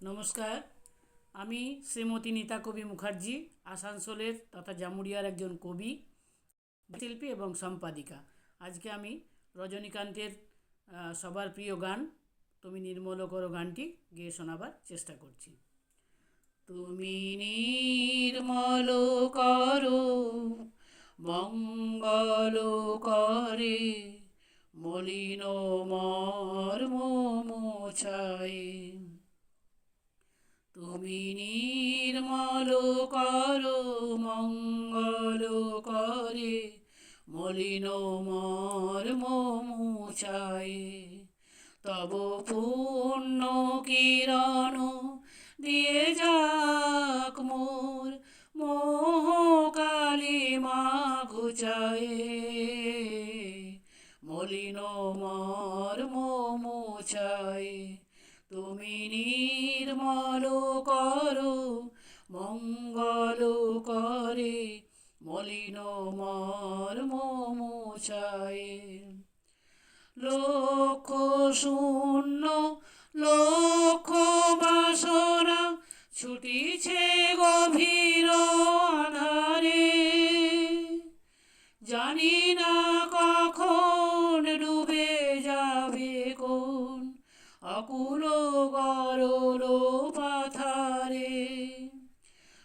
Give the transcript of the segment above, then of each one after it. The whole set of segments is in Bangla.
নমস্কার। আমি শ্রীমতী নীতা কবি মুখার্জি, আসানসোলের তথা জামুরিয়ার একজন কবি, শিল্পী এবং সম্পাদিকা। আজকে আমি রজনীকান্তের সবার প্রিয় গান তুমি নির্মল করো গানটি গেয়ে শোনাবার চেষ্টা করছি। তুমি নির্মল করো মঙ্গল করে, মলিন মর্ম মোছায়। তুমি নির্মল করো মঙ্গল করে, মলিন মর্ম মোছায়। তব পূর্ণ কিরণ দিয়ে যাক মোর মোহ কালিমা ঘুচায়। মলিন মর্ম মোছায়। তুমি নির্মল করো মঙ্গল করে, মলিন মর্ম মোছায়। লক্ষ শূন্য লক্ষ বাসনা ছুটিছে গভীর আধারে, জানি না কখন ডুবে যাবে কোন অকুল গরল পাথারে।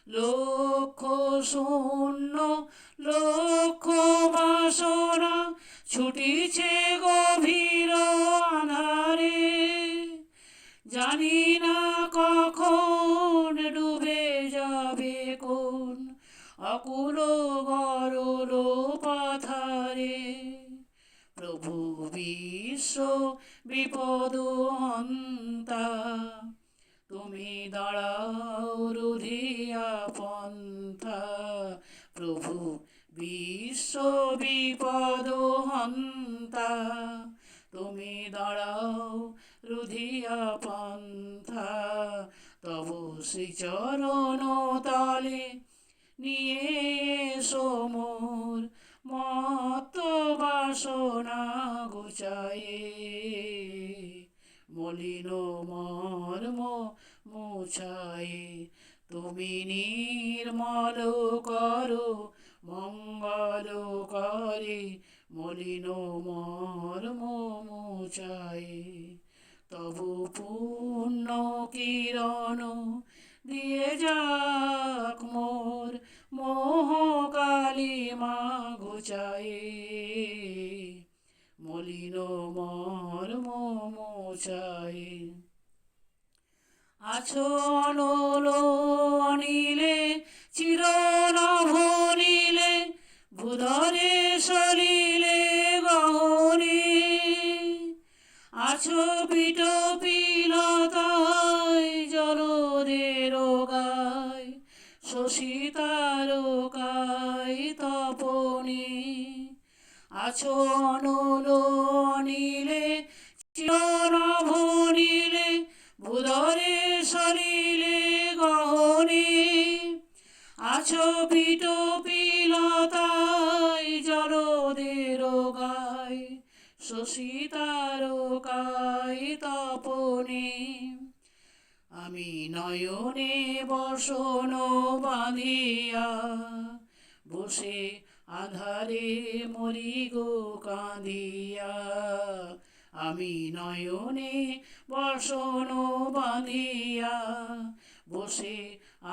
লক্ষ শূন্য লক্ষ বাসনা ছুটিছে গভীর আধারে, জানি না কখন ডুবে যাবে কোন অকুল গরল পাথারে। প্রভু বিশ্ব বিপদ হন্তা, তুমি দাঁড়াও রুধিয়া পন্থা। প্রভু বিশ্ব বিপদ হন্তা, তুমি দাঁড়াও রুধিয়া পন্থা। তব শ্রীচরণ তলে নিয়ে এসো মোর মত্ত বাসনা ঘুচায়ে। মলিন মর্ম মোছায়ে। তুমি নির্মল করো মঙ্গল করে, মলিন মর্ম মোছায়ে। তব পূর্ণ কিরণ দিয়ে যাক মোর মোহ কালিমা ঘুচায়ে। মলিন মর্ম মোছায়ে। আছো অনল অনিলে চিরনভ নীলে, ভূধরে সলিলে গহনে। আছো পিঠ পিলতায় জলদের গায়, শশী তারকায় তপনে। আছো অনল অনিলে চিরনভ নীলে, ভূধরে সলিলে গহনে। আছো পিঠ পিলতায় জলদের গায়, শশী তারকায় তপনে। আমি নয়নে বসন বাঁধিয়া, বসে আধারে মরি গো কাঁদিয়া। আমি নয়নে বসন বাঁধিয়া, বসে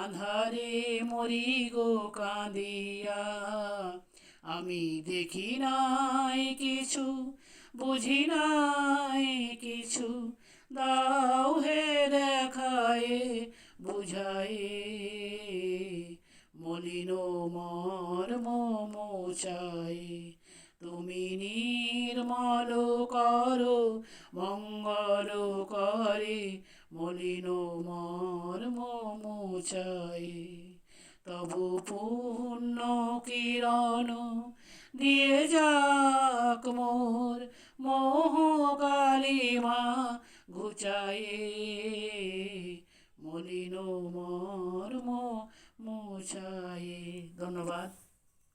আধারে মরি গো কাঁদিয়া। আমি দেখি নাই কিছু, বুঝি নাই কিছু, দাও হে দেখায়ে বুঝায়ে। মলিন মর্ম মোছায়ে। তুমি নির্মল করো মঙ্গল করে, মলিন মর্ম মোছায়ে। তবু পূর্ণ কিরণ দিয়ে যাক মোর মোহ কালিমা ঘুচায়ে। মলিন মর্ম মোছায়ে। ধন্যবাদ।